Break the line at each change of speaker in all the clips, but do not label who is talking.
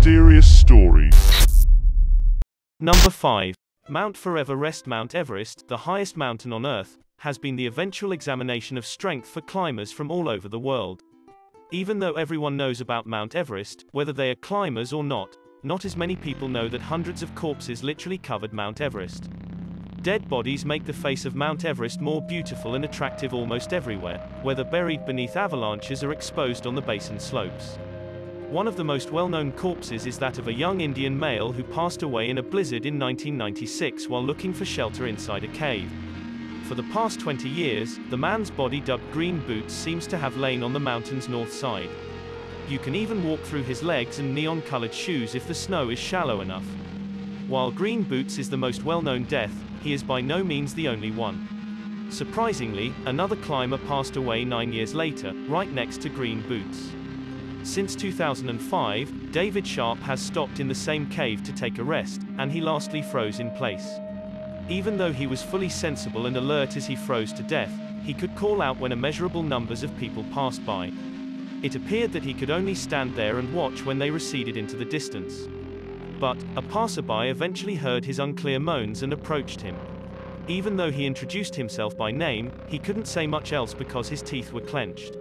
mysterious stories.
Number 5. Mount Forever Rest. Mount Everest, the highest mountain on Earth, has been the eventual examination of strength for climbers from all over the world. Even though everyone knows about Mount Everest, whether they are climbers or not as many people know that hundreds of corpses literally covered Mount Everest. Dead bodies make the face of Mount Everest more beautiful and attractive almost everywhere, whether buried beneath avalanches or exposed on the basin slopes. One of the most well-known corpses is that of a young Indian male who passed away in a blizzard in 1996 while looking for shelter inside a cave. For the past 20 years, the man's body, dubbed Green Boots, seems to have lain on the mountain's north side. You can even walk through his legs and neon-colored shoes if the snow is shallow enough. While Green Boots is the most well-known death, he is by no means the only one. Surprisingly, another climber passed away 9 years later, right next to Green Boots. Since 2005, David Sharp has stopped in the same cave to take a rest, and he lastly froze in place. Even though he was fully sensible and alert as he froze to death, he could call out when immeasurable numbers of people passed by. It appeared that he could only stand there and watch when they receded into the distance. But a passerby eventually heard his unclear moans and approached him. Even though he introduced himself by name, he couldn't say much else because his teeth were clenched.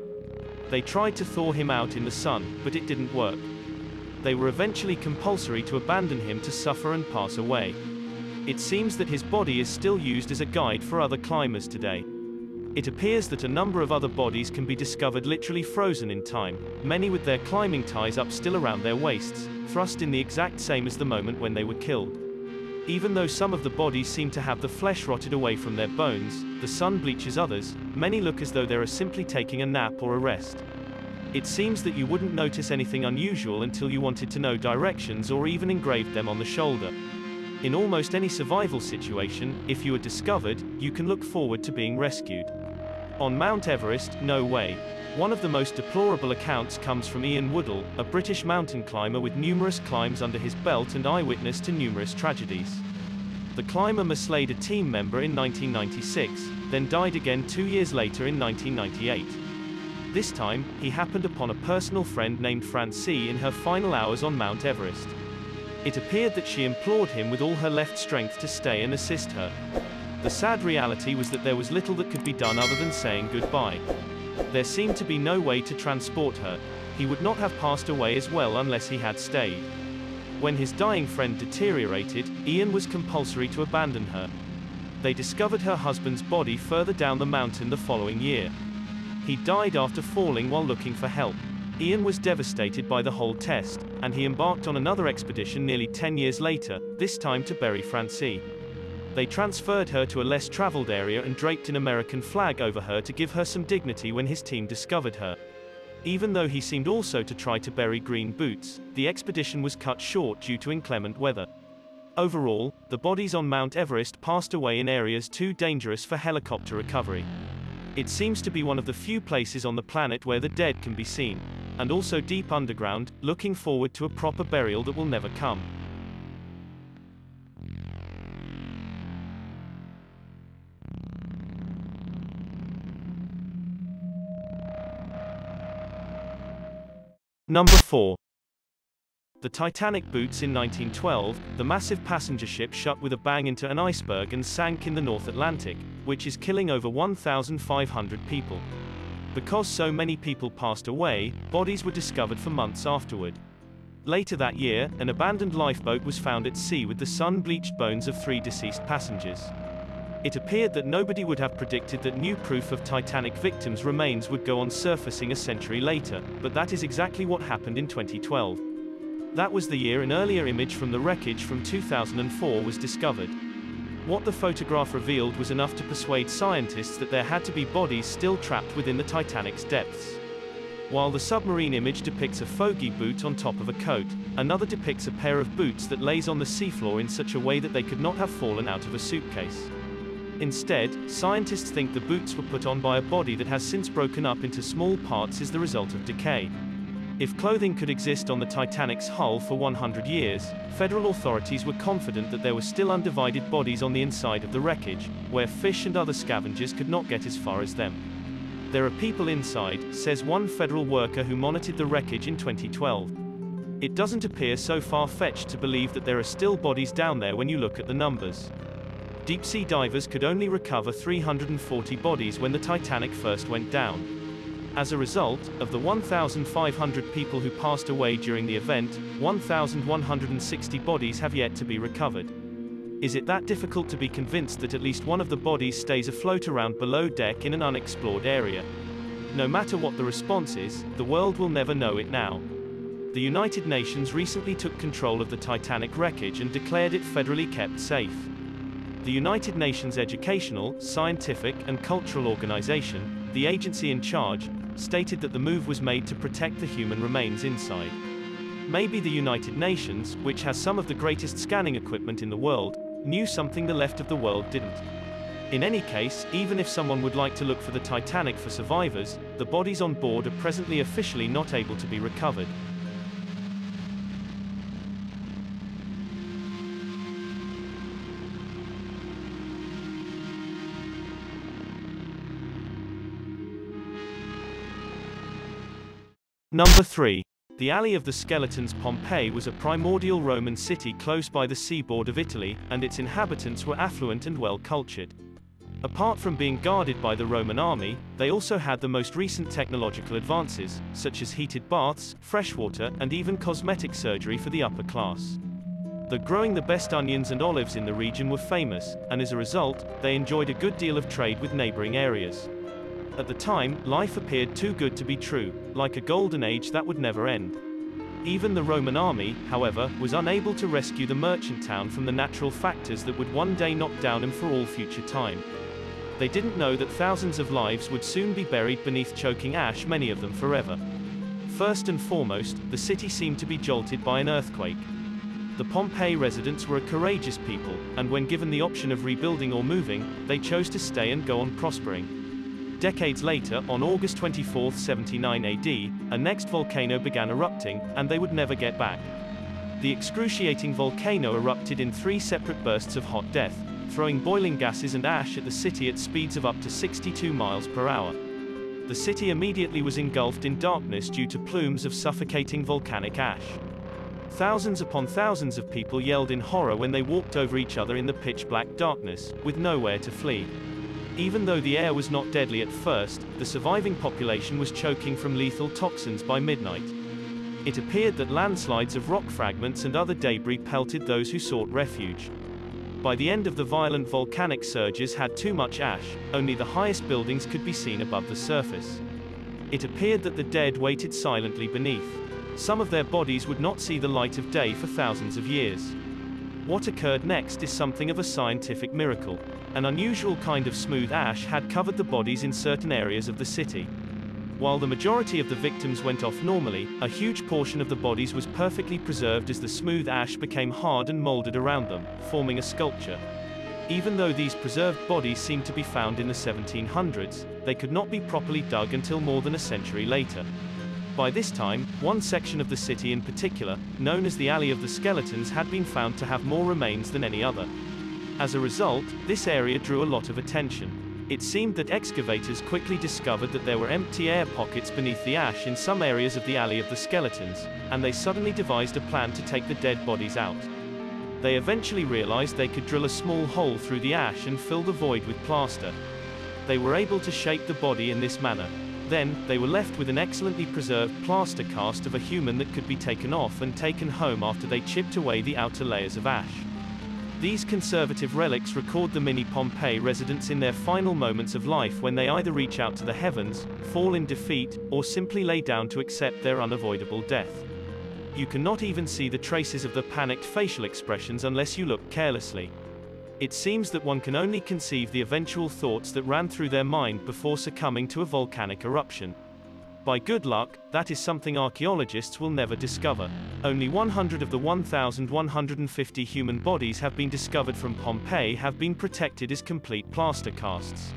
They tried to thaw him out in the sun, but it didn't work. They were eventually compulsory to abandon him to suffer and pass away. It seems that his body is still used as a guide for other climbers today. It appears that a number of other bodies can be discovered literally frozen in time, many with their climbing ties up still around their waists, thrust in the exact same as the moment when they were killed. Even though some of the bodies seem to have the flesh rotted away from their bones, the sun bleaches others, many look as though they are simply taking a nap or a rest. It seems that you wouldn't notice anything unusual until you wanted to know directions or even engraved them on the shoulder. In almost any survival situation, if you are discovered, you can look forward to being rescued. On Mount Everest, no way. One of the most deplorable accounts comes from Ian Woodall, a British mountain climber with numerous climbs under his belt and eyewitness to numerous tragedies. The climber mislaid a team member in 1996, then died again 2 years later in 1998. This time, he happened upon a personal friend named Francie in her final hours on Mount Everest. It appeared that she implored him with all her left strength to stay and assist her. The sad reality was that there was little that could be done other than saying goodbye. There seemed to be no way to transport her. He would not have passed away as well unless he had stayed. When his dying friend deteriorated, Ian was compulsory to abandon her. They discovered her husband's body further down the mountain the following year. He died after falling while looking for help. Ian was devastated by the whole test, and he embarked on another expedition nearly 10 years later, this time to bury Francie. They transferred her to a less traveled area and draped an American flag over her to give her some dignity when his team discovered her. Even though he seemed also to try to bury Green Boots, the expedition was cut short due to inclement weather. Overall, the bodies on Mount Everest passed away in areas too dangerous for helicopter recovery. It seems to be one of the few places on the planet where the dead can be seen, and also deep underground, looking forward to a proper burial that will never come. Number 4. The Titanic boots in 1912, the massive passenger ship shut with a bang into an iceberg and sank in the North Atlantic, which is killing over 1,500 people. Because so many people passed away, bodies were discovered for months afterward. Later that year, an abandoned lifeboat was found at sea with the sun-bleached bones of 3 deceased passengers. It appeared that nobody would have predicted that new proof of Titanic victims' remains would go on surfacing a century later, but that is exactly what happened in 2012. That was the year an earlier image from the wreckage from 2004 was discovered. What the photograph revealed was enough to persuade scientists that there had to be bodies still trapped within the Titanic's depths. While the submarine image depicts a fogey boot on top of a coat, another depicts a pair of boots that lays on the seafloor in such a way that they could not have fallen out of a suitcase. Instead, scientists think the boots were put on by a body that has since broken up into small parts as the result of decay. If clothing could exist on the Titanic's hull for 100 years, federal authorities were confident that there were still undivided bodies on the inside of the wreckage, where fish and other scavengers could not get as far as them. There are people inside, says one federal worker who monitored the wreckage in 2012. It doesn't appear so far-fetched to believe that there are still bodies down there when you look at the numbers. Deep-sea divers could only recover 340 bodies when the Titanic first went down. As a result, of the 1,500 people who passed away during the event, 1,160 bodies have yet to be recovered. Is it that difficult to be convinced that at least one of the bodies stays afloat around below deck in an unexplored area? No matter what the response is, the world will never know it now. The United Nations recently took control of the Titanic wreckage and declared it federally kept safe. The United Nations Educational, Scientific, and Cultural Organization, the agency in charge, stated that the move was made to protect the human remains inside. Maybe the United Nations, which has some of the greatest scanning equipment in the world, knew something the rest of the world didn't. In any case, even if someone would like to look for the Titanic for survivors, the bodies on board are presently officially not able to be recovered. Number 3. The Alley of the Skeletons. Pompeii was a primordial Roman city close by the seaboard of Italy, and its inhabitants were affluent and well-cultured. Apart from being guarded by the Roman army, they also had the most recent technological advances, such as heated baths, freshwater, and even cosmetic surgery for the upper class. Growing the best onions and olives in the region were famous, and as a result, they enjoyed a good deal of trade with neighboring areas. At the time, life appeared too good to be true, like a golden age that would never end. Even the Roman army, however, was unable to rescue the merchant town from the natural factors that would one day knock down him for all future time. They didn't know that thousands of lives would soon be buried beneath choking ash, many of them forever. First and foremost, the city seemed to be jolted by an earthquake. The Pompeii residents were a courageous people, and when given the option of rebuilding or moving, they chose to stay and go on prospering. Decades later, on August 24, 79 AD, a next volcano began erupting, and they would never get back. The excruciating volcano erupted in 3 separate bursts of hot death, throwing boiling gases and ash at the city at speeds of up to 62 miles per hour. The city immediately was engulfed in darkness due to plumes of suffocating volcanic ash. Thousands upon thousands of people yelled in horror when they walked over each other in the pitch-black darkness, with nowhere to flee. Even though the air was not deadly at first, the surviving population was choking from lethal toxins by midnight. It appeared that landslides of rock fragments and other debris pelted those who sought refuge. By the end of the violent volcanic surges had too much ash, only the highest buildings could be seen above the surface. It appeared that the dead waited silently beneath. Some of their bodies would not see the light of day for thousands of years. What occurred next is something of a scientific miracle. An unusual kind of smooth ash had covered the bodies in certain areas of the city. While the majority of the victims went off normally, a huge portion of the bodies was perfectly preserved as the smooth ash became hard and molded around them, forming a sculpture. Even though these preserved bodies seemed to be found in the 1700s, they could not be properly dug until more than a century later. By this time, one section of the city in particular, known as the Alley of the Skeletons, had been found to have more remains than any other. As a result, this area drew a lot of attention. It seemed that excavators quickly discovered that there were empty air pockets beneath the ash in some areas of the Alley of the Skeletons, and they suddenly devised a plan to take the dead bodies out. They eventually realized they could drill a small hole through the ash and fill the void with plaster. They were able to shape the body in this manner. Then, they were left with an excellently preserved plaster cast of a human that could be taken off and taken home after they chipped away the outer layers of ash. These conservative relics record the mini Pompeii residents in their final moments of life when they either reach out to the heavens, fall in defeat, or simply lay down to accept their unavoidable death. You cannot even see the traces of the panicked facial expressions unless you look carelessly. It seems that one can only conceive the eventual thoughts that ran through their mind before succumbing to a volcanic eruption. By good luck, that is something archaeologists will never discover. Only 100 of the 1,150 human bodies have been discovered from Pompeii have been protected as complete plaster casts.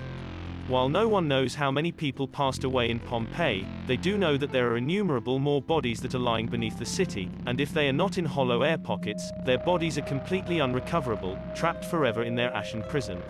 While no one knows how many people passed away in Pompeii, they do know that there are innumerable more bodies that are lying beneath the city, and if they are not in hollow air pockets, their bodies are completely unrecoverable, trapped forever in their ashen prison.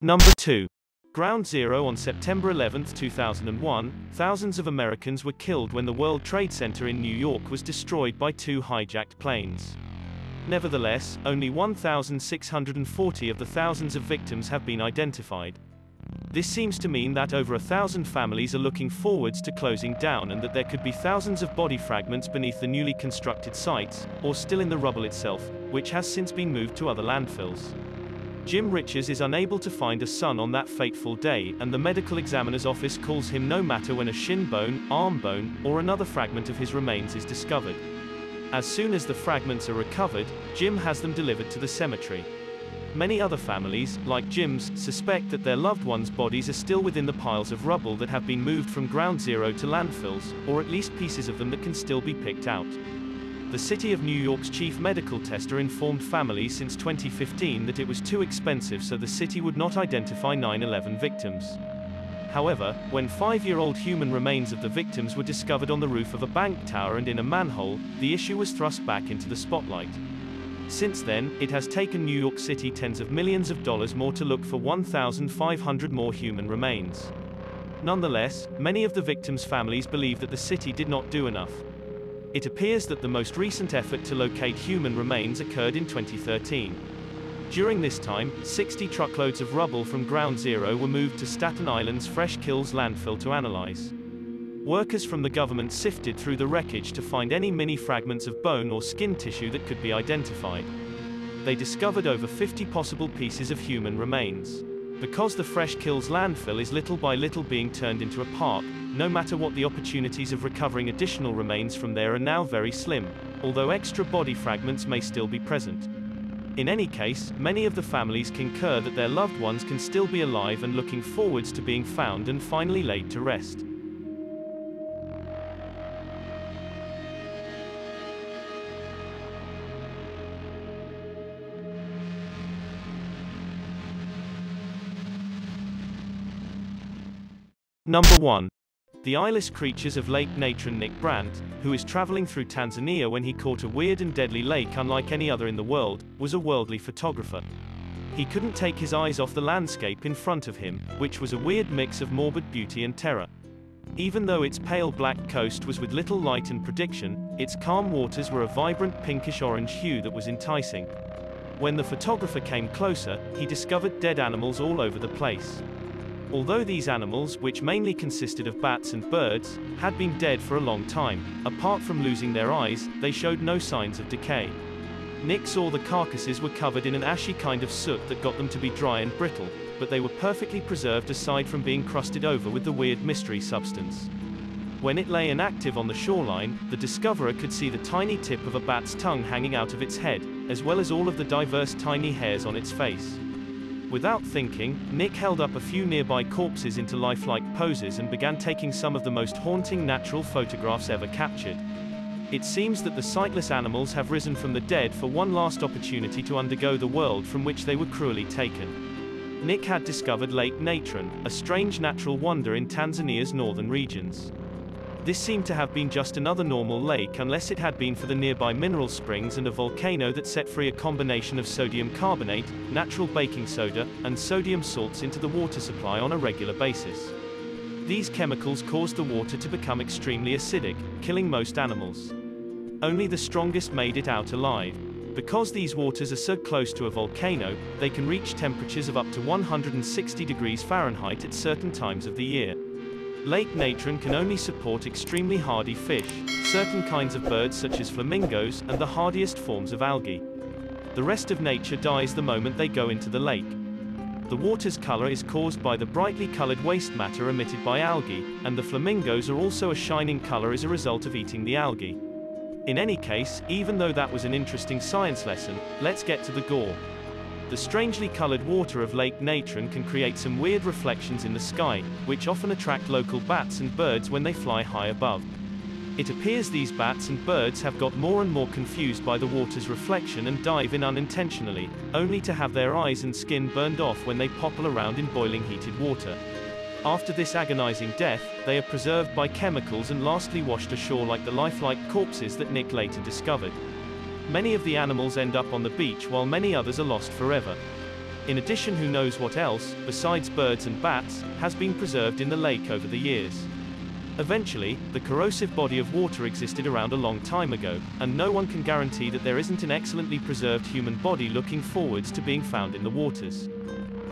Number 2. Ground Zero. On September 11, 2001, thousands of Americans were killed when the World Trade Center in New York was destroyed by 2 hijacked planes. Nevertheless, only 1,640 of the thousands of victims have been identified. This seems to mean that over 1,000 families are looking forwards to closing down, and that there could be thousands of body fragments beneath the newly constructed sites, or still in the rubble itself, which has since been moved to other landfills. Jim Richards is unable to find a son on that fateful day, and the medical examiner's office calls him no matter when a shin bone, arm bone, or another fragment of his remains is discovered. As soon as the fragments are recovered, Jim has them delivered to the cemetery. Many other families, like Jim's, suspect that their loved ones' bodies are still within the piles of rubble that have been moved from Ground Zero to landfills, or at least pieces of them that can still be picked out. The City of New York's chief medical tester informed families since 2015 that it was too expensive, so the city would not identify 9/11 victims. However, when 5-year-old human remains of the victims were discovered on the roof of a bank tower and in a manhole, the issue was thrust back into the spotlight. Since then, it has taken New York City tens of millions of dollars more to look for 1,500 more human remains. Nonetheless, many of the victims' families believe that the city did not do enough. It appears that the most recent effort to locate human remains occurred in 2013. During this time, 60 truckloads of rubble from Ground Zero were moved to Staten Island's Fresh Kills landfill to analyze. Workers from the government sifted through the wreckage to find any mini fragments of bone or skin tissue that could be identified. They discovered over 50 possible pieces of human remains. Because the Fresh Kills landfill is little by little being turned into a park, no matter what, the opportunities of recovering additional remains from there are now very slim, although extra body fragments may still be present. In any case, many of the families concur that their loved ones can still be alive and looking forwards to being found and finally laid to rest. Number 1. The eyeless creatures of Lake Natron. Nick Brandt, who is traveling through Tanzania when he caught a weird and deadly lake unlike any other in the world, was a worldly photographer. He couldn't take his eyes off the landscape in front of him, which was a weird mix of morbid beauty and terror. Even though its pale black coast was with little light and prediction, its calm waters were a vibrant pinkish-orange hue that was enticing. When the photographer came closer, he discovered dead animals all over the place. Although these animals, which mainly consisted of bats and birds, had been dead for a long time, apart from losing their eyes, they showed no signs of decay. Nick saw the carcasses were covered in an ashy kind of soot that got them to be dry and brittle, but they were perfectly preserved aside from being crusted over with the weird mystery substance. When it lay inactive on the shoreline, the discoverer could see the tiny tip of a bat's tongue hanging out of its head, as well as all of the diverse tiny hairs on its face. Without thinking, Nick held up a few nearby corpses into lifelike poses and began taking some of the most haunting natural photographs ever captured. It seems that the sightless animals have risen from the dead for one last opportunity to undergo the world from which they were cruelly taken. Nick had discovered Lake Natron, a strange natural wonder in Tanzania's northern regions. This seemed to have been just another normal lake unless it had been for the nearby mineral springs and a volcano that set free a combination of sodium carbonate, natural baking soda, and sodium salts into the water supply on a regular basis. These chemicals caused the water to become extremely acidic, killing most animals. Only the strongest made it out alive. Because these waters are so close to a volcano, they can reach temperatures of up to 160 degrees Fahrenheit at certain times of the year. Lake Natron can only support extremely hardy fish, certain kinds of birds such as flamingos, and the hardiest forms of algae. The rest of nature dies the moment they go into the lake. The water's color is caused by the brightly colored waste matter emitted by algae, and the flamingos are also a shining color as a result of eating the algae. In any case, even though that was an interesting science lesson, let's get to the gore. The strangely colored water of Lake Natron can create some weird reflections in the sky, which often attract local bats and birds when they fly high above. It appears these bats and birds have got more and more confused by the water's reflection and dive in unintentionally, only to have their eyes and skin burned off when they popple around in boiling heated water. After this agonizing death, they are preserved by chemicals and lastly washed ashore like the lifelike corpses that Nick later discovered. Many of the animals end up on the beach while many others are lost forever. In addition, who knows what else, besides birds and bats, has been preserved in the lake over the years. Eventually, the corrosive body of water existed around a long time ago, and no one can guarantee that there isn't an excellently preserved human body looking forwards to being found in the waters.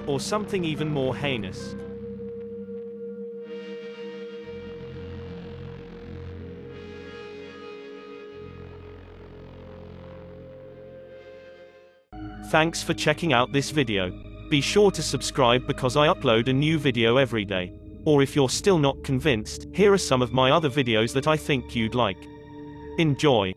Or something even more heinous. Thanks for checking out this video. Be sure to subscribe because I upload a new video every day. Or if you're still not convinced, here are some of my other videos that I think you'd like. Enjoy.